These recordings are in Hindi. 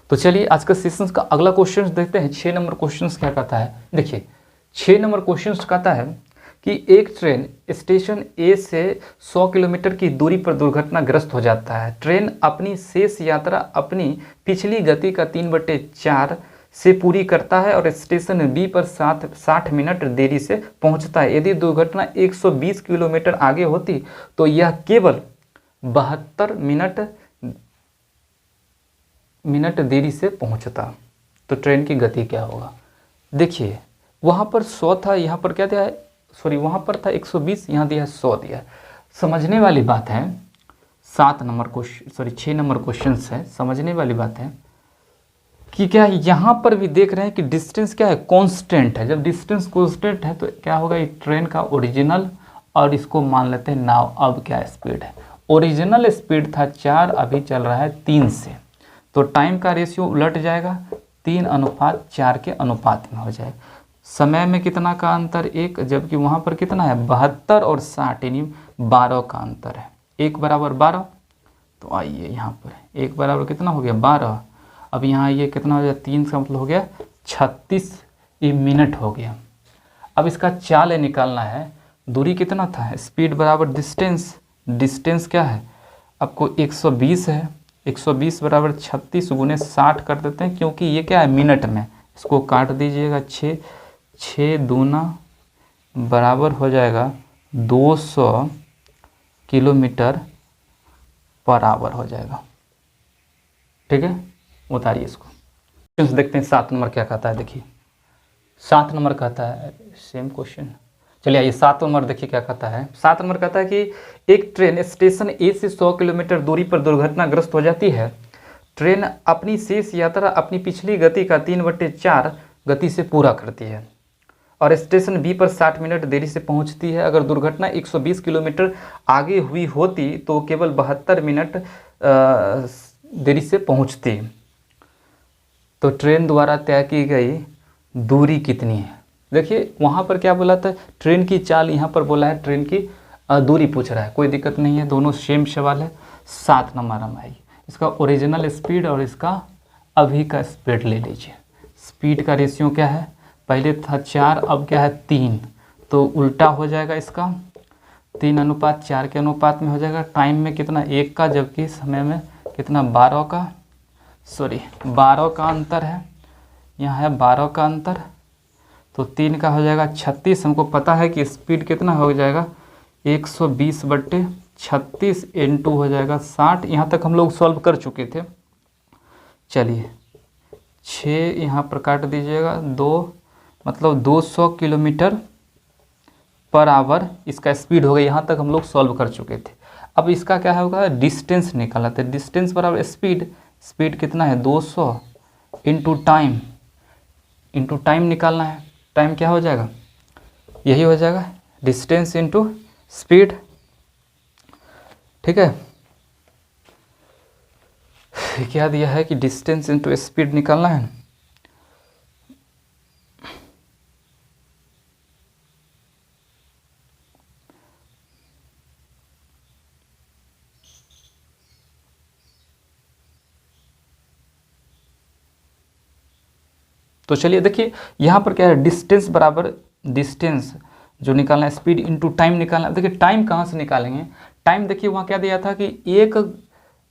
तो चलिए आज का सेशन का अगला क्वेश्चन देखते हैं। 6 नंबर क्वेश्चन क्या कहता है, देखिए 6 नंबर क्वेश्चन कहता है कि एक ट्रेन स्टेशन ए से 100 किलोमीटर की दूरी पर दुर्घटनाग्रस्त हो जाता है। ट्रेन अपनी शेष यात्रा अपनी पिछली गति का 3/4 से पूरी करता है और स्टेशन बी पर 60 मिनट देरी से पहुंचता है। यदि दुर्घटना 120 किलोमीटर आगे होती तो यह केवल 72 मिनट देरी से पहुंचता। तो ट्रेन की गति क्या होगा? देखिए वहाँ पर 100 था, यहाँ पर क्या दिया है, सॉरी वहाँ पर था 120, यहाँ दिया है 100 दिया है। समझने वाली बात है 6 नंबर क्वेश्चन है, समझने वाली बात है कि क्या यहाँ पर भी देख रहे हैं कि डिस्टेंस क्या है, कांस्टेंट है। जब डिस्टेंस कांस्टेंट है तो क्या होगा, ये ट्रेन का ओरिजिनल, और इसको मान लेते हैं नाव। अब क्या स्पीड है, ओरिजिनल स्पीड था 4, अभी चल रहा है 3 से, तो टाइम का रेशियो उलट जाएगा, 3:4 के अनुपात में हो जाएगा। समय में कितना का अंतर, 1, जबकि वहाँ पर कितना है 72 और 60 यानी 12 का अंतर है। 1 बराबर 12, तो आइए यहाँ पर 1 बराबर कितना हो गया 12। अब यहाँ ये कितना हो गया, 3 का मतलब हो गया 36 मिनट हो गया। अब इसका चाल निकालना है, दूरी कितना था, स्पीड बराबर डिस्टेंस, डिस्टेंस क्या है आपको 120 है, 120 बराबर 36 गुने 60 कर देते हैं, क्योंकि ये क्या है मिनट में, इसको काट दीजिएगा 6 दूना बराबर हो जाएगा 200 किलोमीटर पर आवर हो जाएगा। ठीक है, उतारिए इसको। क्वेश्चन देखते हैं 7 नंबर क्या कहता है। देखिए 7 नंबर कहता है सेम क्वेश्चन, चलिए आइए 7 नंबर देखिए क्या कहता है। 7 नंबर कहता है कि एक ट्रेन स्टेशन ए से 100 किलोमीटर दूरी पर दुर्घटनाग्रस्त हो जाती है। ट्रेन अपनी शेष यात्रा अपनी पिछली गति का 3/4 गति से पूरा करती है और स्टेशन बी पर 60 मिनट देरी से पहुंचती है। अगर दुर्घटना 120 किलोमीटर आगे हुई होती तो केवल 72 मिनट देरी से पहुंचती। तो ट्रेन द्वारा तय की गई दूरी कितनी है? देखिए वहाँ पर क्या बोला था, ट्रेन की चाल, यहाँ पर बोला है ट्रेन की दूरी पूछ रहा है, कोई दिक्कत नहीं है, दोनों सेम सवाल है। 7 नंबर हम आई, इसका ओरिजिनल स्पीड और इसका अभी का स्पीड ले लीजिए। स्पीड का रेशियो क्या है, पहले था 4, अब क्या है 3, तो उल्टा हो जाएगा इसका, 3:4 के अनुपात में हो जाएगा। टाइम में कितना 1 का, जबकि समय में कितना 12 का अंतर है, यहाँ है 12 का अंतर, तो 3 का हो जाएगा 36। हमको पता है कि स्पीड कितना हो जाएगा 120/36 इंटू हो जाएगा 60। यहाँ तक हम लोग सॉल्व कर चुके थे। चलिए 6 यहाँ पर काट दीजिएगा, 2 मतलब 200 किलोमीटर पर आवर इसका स्पीड हो गया। यहाँ तक हम लोग सॉल्व कर चुके थे। अब इसका क्या होगा, डिस्टेंस निकाला था, डिस्टेंस बराबर स्पीड, स्पीड कितना है 200 इंटू टाइम निकालना है। टाइम क्या हो जाएगा, यही हो जाएगा डिस्टेंस इंटू स्पीड। ठीक है, क्या दिया है कि डिस्टेंस इंटू स्पीड निकालना है। तो चलिए देखिए यहाँ पर क्या है, डिस्टेंस बराबर डिस्टेंस जो निकालना है, स्पीड इंटू टाइम निकालना है। देखिए टाइम कहाँ से निकालेंगे, टाइम देखिए वहाँ क्या दिया था कि एक,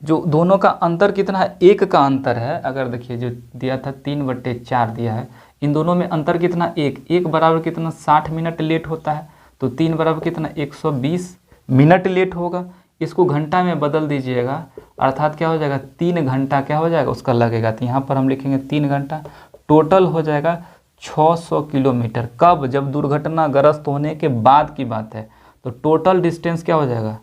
जो दोनों का अंतर कितना है 1 का अंतर है। अगर देखिए जो दिया था 3/4 दिया है, इन दोनों में अंतर कितना 1 बराबर कितना 60 मिनट लेट होता है, तो 3 बराबर कितना 120 मिनट लेट होगा। इसको घंटा में बदल दीजिएगा, अर्थात क्या हो जाएगा 3 घंटा क्या हो जाएगा उसका लगेगा। तो यहाँ पर हम लिखेंगे 3 घंटा, टोटल हो जाएगा 600 किलोमीटर। कब, जब दुर्घटनाग्रस्त होने के बाद की बात है। तो टोटल डिस्टेंस क्या हो जाएगा,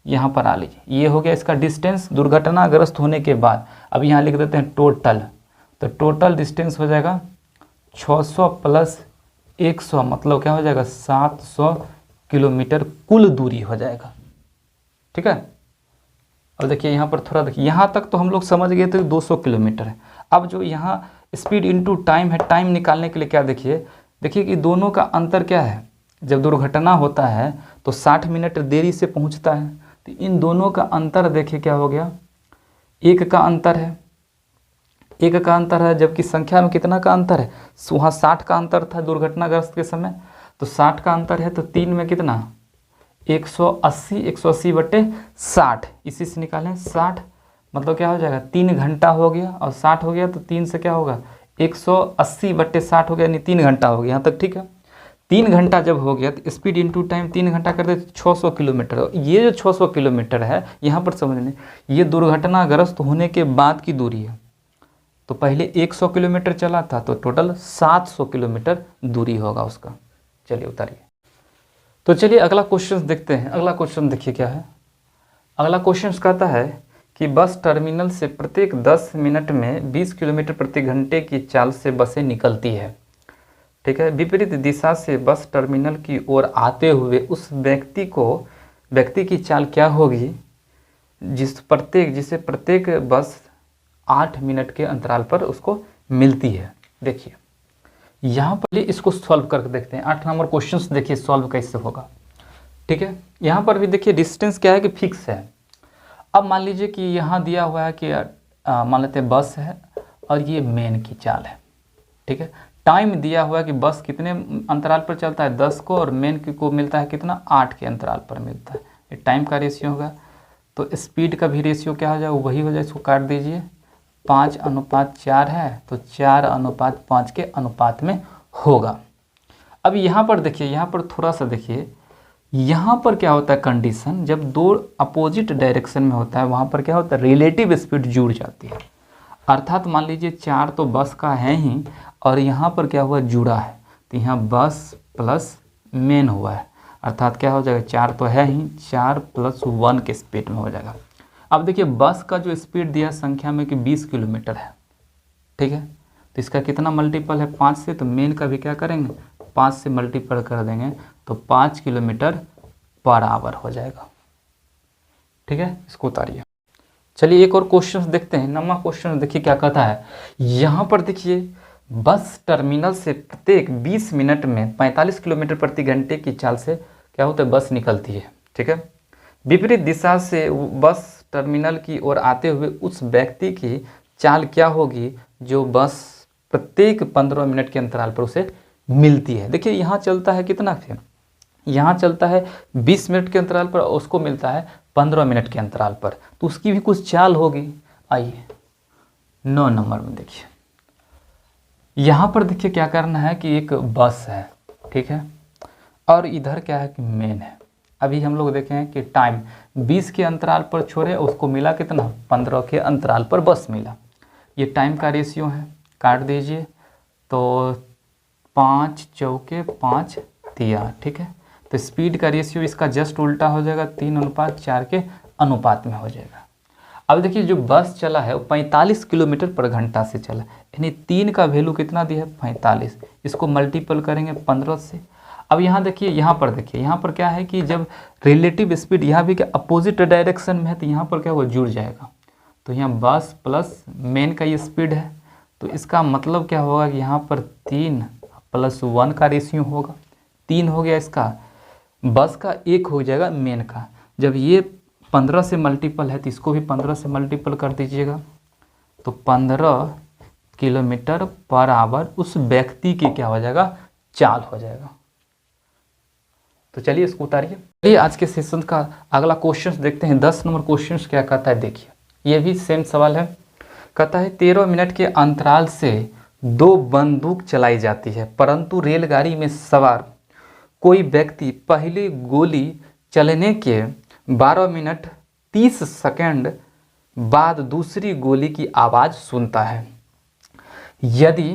यहाँ पर आ लीजिए, ये हो गया इसका डिस्टेंस दुर्घटनाग्रस्त होने के बाद। अब यहाँ लिख देते हैं टोटल, तो टोटल डिस्टेंस हो जाएगा 600 प्लस 100 मतलब क्या हो जाएगा 700 किलोमीटर कुल दूरी हो जाएगा। ठीक है, अब देखिए यहाँ पर थोड़ा देखिए, यहाँ तक तो हम लोग समझ गए थे 200 किलोमीटर है। अब जो यहाँ स्पीड इंटू टाइम है, टाइम निकालने के लिए क्या देखिए कि दोनों का अंतर क्या है, जब दुर्घटना होता है तो 60 मिनट देरी से पहुंचता है। तो इन दोनों का अंतर देखिए क्या हो गया, 1 का अंतर है, 1 का अंतर है, जबकि संख्या में कितना का अंतर है, वहाँ 60 का अंतर था दुर्घटनाग्रस्त के समय, तो 60 का अंतर है, तो 3 में कितना 180, 180 बटे 60, इसी से निकालें 60, मतलब क्या हो जाएगा 3 घंटा हो गया, और 60 हो गया तो 3 से क्या होगा 180 बटे 60 हो गया, यानी 3 घंटा हो गया। यहाँ तक ठीक है। 3 घंटा जब हो गया तो स्पीड इंटू टाइम 3 घंटा कर दे तो 600 किलोमीटर। ये जो 600 किलोमीटर है यहाँ पर समझने, ये दुर्घटनाग्रस्त होने के बाद की दूरी है। तो पहले 100 किलोमीटर चला था, तो टोटल 700 किलोमीटर दूरी होगा उसका। चलिए उतारिए। तो चलिए अगला क्वेश्चन देखते हैं। अगला क्वेश्चन देखिए क्या है। अगला क्वेश्चन कहता है कि बस टर्मिनल से प्रत्येक 10 मिनट में 20 किलोमीटर प्रति घंटे की चाल से बसें निकलती है। ठीक है। विपरीत दिशा से बस टर्मिनल की ओर आते हुए उस व्यक्ति की चाल क्या होगी जिसे प्रत्येक बस 8 मिनट के अंतराल पर उसको मिलती है। देखिए यहाँ पर इसको सॉल्व करके देखते हैं। 8 नंबर क्वेश्चन देखिए सॉल्व कैसे होगा। ठीक है। यहाँ पर भी देखिए डिस्टेंस क्या है कि फिक्स है। अब मान लीजिए कि यहाँ दिया हुआ है कि मान लेते हैं बस है और ये मेन की चाल है। ठीक है। टाइम दिया हुआ है कि बस कितने अंतराल पर चलता है 10 को, और मेन को मिलता है कितना 8 के अंतराल पर मिलता है। ये टाइम का रेशियो होगा। तो स्पीड का भी रेशियो क्या हो जाए, वही हो जाए, इसको काट दीजिए। 5:4 है तो 4:5 के अनुपात में होगा। अब यहाँ पर देखिए, यहाँ पर थोड़ा सा देखिए, यहाँ पर क्या होता है कंडीशन, जब दो अपोजिट डायरेक्शन में होता है वहाँ पर क्या होता है रिलेटिव स्पीड जुड़ जाती है। अर्थात मान लीजिए 4 तो बस का है ही, और यहाँ पर क्या हुआ जुड़ा है, तो यहाँ बस प्लस मेन हुआ है, अर्थात क्या हो जाएगा 4 तो है ही, 4 + 1 के स्पीड में हो जाएगा। अब देखिए बस का जो स्पीड दिया संख्या में कि 20 किलोमीटर है। ठीक है। तो इसका कितना मल्टीपल है 5 से, तो मेन का भी क्या करेंगे 5 से मल्टीपल कर देंगे, तो 5 किलोमीटर पर आवर हो जाएगा। ठीक है। इसको उतारिए। चलिए एक और क्वेश्चन देखते हैं। 9वां क्वेश्चन देखिए क्या कहता है। यहाँ पर देखिए बस टर्मिनल से प्रत्येक 20 मिनट में 45 किलोमीटर प्रति घंटे की चाल से क्या होता है बस निकलती है। ठीक है। विपरीत दिशा से बस टर्मिनल की ओर आते हुए उस व्यक्ति की चाल क्या होगी जो बस प्रत्येक 15 मिनट के अंतराल पर उसे मिलती है। देखिए यहाँ चलता है कितना, फिर यहाँ चलता है 20 मिनट के अंतराल पर, उसको मिलता है 15 मिनट के अंतराल पर, तो उसकी भी कुछ चाल होगी। आइए 9 नंबर में देखिए, यहाँ पर देखिए क्या करना है कि एक बस है। ठीक है। और इधर क्या है कि मेन है। अभी हम लोग देखें कि टाइम 20 के अंतराल पर छोड़े, उसको मिला कितना 15 के अंतराल पर बस मिला। ये टाइम का रेशियो है, काट दीजिए, तो 5 चौके 5 दिया। ठीक है। तो स्पीड का रेशियो इसका जस्ट उल्टा हो जाएगा, 3:4 के अनुपात में हो जाएगा। अब देखिए जो बस चला है वो 45 किलोमीटर पर घंटा से चला, यानी 3 का वैल्यू कितना दिया है 45, इसको मल्टीपल करेंगे 15 से। अब यहाँ देखिए, यहाँ पर देखिए, यहाँ पर क्या है कि जब रिलेटिव स्पीड यहाँ भी क्या अपोजिट डायरेक्शन में है, तो यहाँ पर क्या वो जुड़ जाएगा। तो यहाँ बस प्लस मेन का ये स्पीड है, तो इसका मतलब क्या होगा कि यहाँ पर 3 + 1 का रेशियो होगा। 3 हो गया इसका, बस का 1 हो जाएगा मेन का। जब ये 15 से मल्टीपल है तो इसको भी 15 से मल्टीपल कर दीजिएगा, तो 15 किलोमीटर पर आवर उस व्यक्ति की क्या हो जाएगा चाल हो जाएगा। तो चलिए इसको उतारिए। चलिए आज के सेशन का अगला क्वेश्चन देखते हैं। 10 नंबर क्वेश्चन क्या कहता है देखिए, ये भी सेम सवाल है। कहता है 13 मिनट के अंतराल से 2 बंदूक चलाई जाती है, परंतु रेलगाड़ी में सवार कोई व्यक्ति पहली गोली चलने के 12 मिनट 30 सेकंड बाद दूसरी गोली की आवाज़ सुनता है। यदि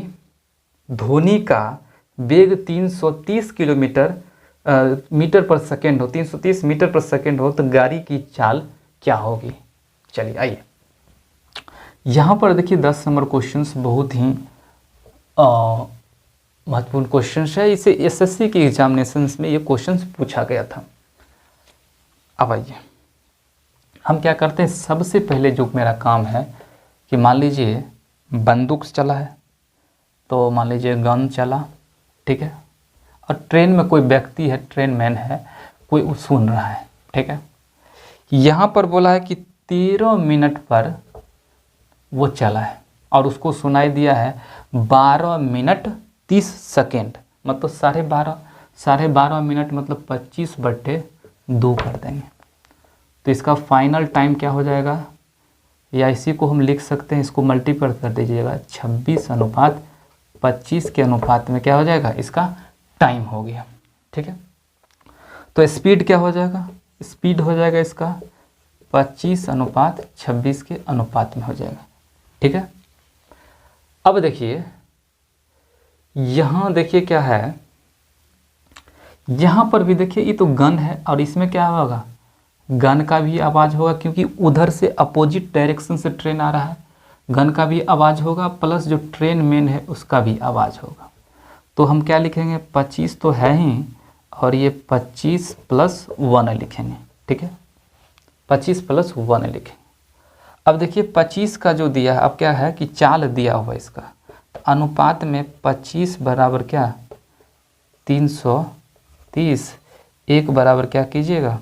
ध्वनि का वेग 330 मीटर पर सेकंड हो, 330 मीटर पर सेकंड हो, तो गाड़ी की चाल क्या होगी। चलिए आइए, यहाँ पर देखिए 10 नंबर क्वेश्चंस बहुत ही महत्वपूर्ण क्वेश्चन है। इसे एसएससी के एग्जामिनेशंस में ये क्वेश्चंस पूछा गया था। अब आइए हम क्या करते हैं, सबसे पहले जो मेरा काम है कि मान लीजिए बंदूक चला है, तो मान लीजिए गन चला, ठीक है, और ट्रेन में कोई व्यक्ति है, ट्रेन मैन है, कोई सुन रहा है, ठीक है। यहाँ पर बोला है कि 13 मिनट पर वो चला है और उसको सुनाई दिया है 12 मिनट 30 सेकेंड, मतलब 12.5 मिनट मतलब 25/2 कर देंगे। तो इसका फाइनल टाइम क्या हो जाएगा, या इसी को हम लिख सकते हैं, इसको मल्टीपल कर दीजिएगा, 26:25 के अनुपात में क्या हो जाएगा, इसका टाइम हो गया। ठीक है, तो स्पीड क्या हो जाएगा, स्पीड हो जाएगा इसका 25:26 के अनुपात में हो जाएगा। ठीक है, अब देखिए यहाँ देखिए क्या है, यहाँ पर भी देखिए ये तो गन है और इसमें क्या होगा, गन का भी आवाज़ होगा क्योंकि उधर से अपोजिट डायरेक्शन से ट्रेन आ रहा है, गन का भी आवाज़ होगा प्लस जो ट्रेन मेन है उसका भी आवाज़ होगा। तो हम क्या लिखेंगे, 25 तो है ही और ये 25 + 1 लिखेंगे। ठीक है, 25 + 1 लिखेंगे। अब देखिए 25 का जो दिया है, अब क्या है कि चाल दिया हुआ इसका, तो अनुपात में 25 बराबर क्या 330, 1 बराबर क्या कीजिएगा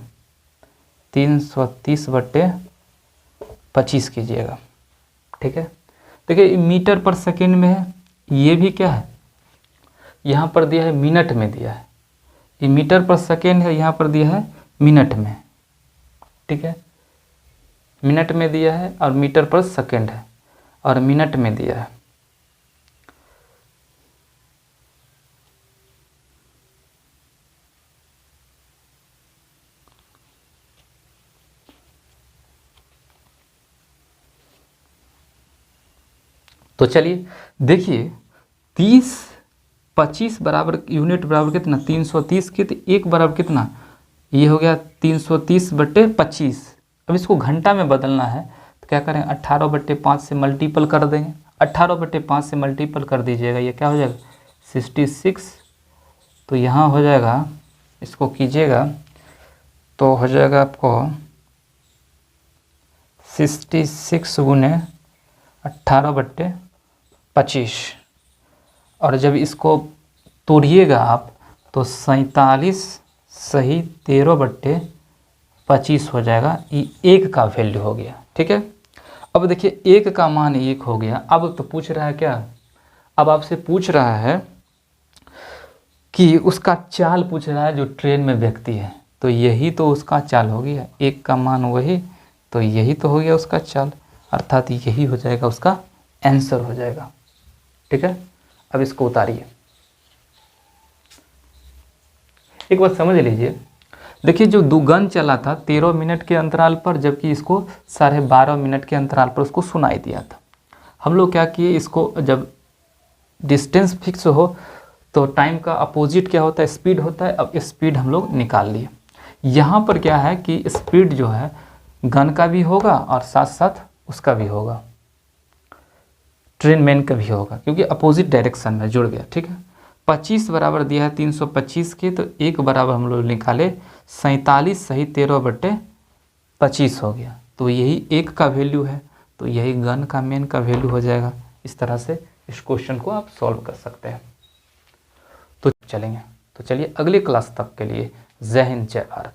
330/25 कीजिएगा। ठीक है, देखिए मीटर पर सेकेंड में है, ये भी क्या है यहाँ पर दिया है मिनट में दिया है, ये मीटर पर सेकेंड है, यहाँ पर दिया है मिनट में। ठीक है, मिनट में दिया है और मीटर पर सेकेंड है और मिनट में दिया है। तो चलिए देखिए 25 बराबर यूनिट बराबर कितना 330 की, तो 1 बराबर कितना, ये हो गया 330/25। अब इसको घंटा में बदलना है तो क्या करें 18/5 से मल्टीपल कर देंगे, 18/5 से मल्टीपल कर दीजिएगा, ये क्या हो जाएगा 66। तो यहाँ हो जाएगा, इसको कीजिएगा तो हो जाएगा आपको 66 × 18/25 और जब इसको तोड़िएगा आप तो 47 सही 13/25 हो जाएगा। ये 1 का वैल्यू हो गया। ठीक है, अब देखिए 1 का मान 1 हो गया। अब तो पूछ रहा है क्या, अब आपसे पूछ रहा है कि उसका चाल पूछ रहा है जो ट्रेन में व्यक्ति है, तो यही तो उसका चाल हो गया, 1 का मान वही, तो यही तो हो गया उसका चाल, अर्थात यही हो जाएगा उसका आंसर हो जाएगा। ठीक है, अब इसको उतारिए, एक बात समझ लीजिए। देखिए जो दुगन चला था 13 मिनट के अंतराल पर, जबकि इसको 12.5 मिनट के अंतराल पर उसको सुनाई दिया था। हम लोग क्या किए, इसको जब डिस्टेंस फिक्स हो तो टाइम का अपोजिट क्या होता है, स्पीड होता है। अब स्पीड हम लोग निकाल लिए। यहाँ पर क्या है कि स्पीड जो है गन का भी होगा और साथ साथ उसका भी होगा, ट्रेन मैन का भी होगा, क्योंकि अपोजिट डायरेक्शन में जुड़ गया। ठीक है, 25 बराबर दिया है 325 के, तो 1 बराबर हम लोग निकाले 47 सही 13/25 हो गया। तो यही 1 का वैल्यू है, तो यही गन का मेन का वैल्यू हो जाएगा। इस तरह से इस क्वेश्चन को आप सॉल्व कर सकते हैं। तो चलिए अगले क्लास तक के लिए जय हिंद जय भारत।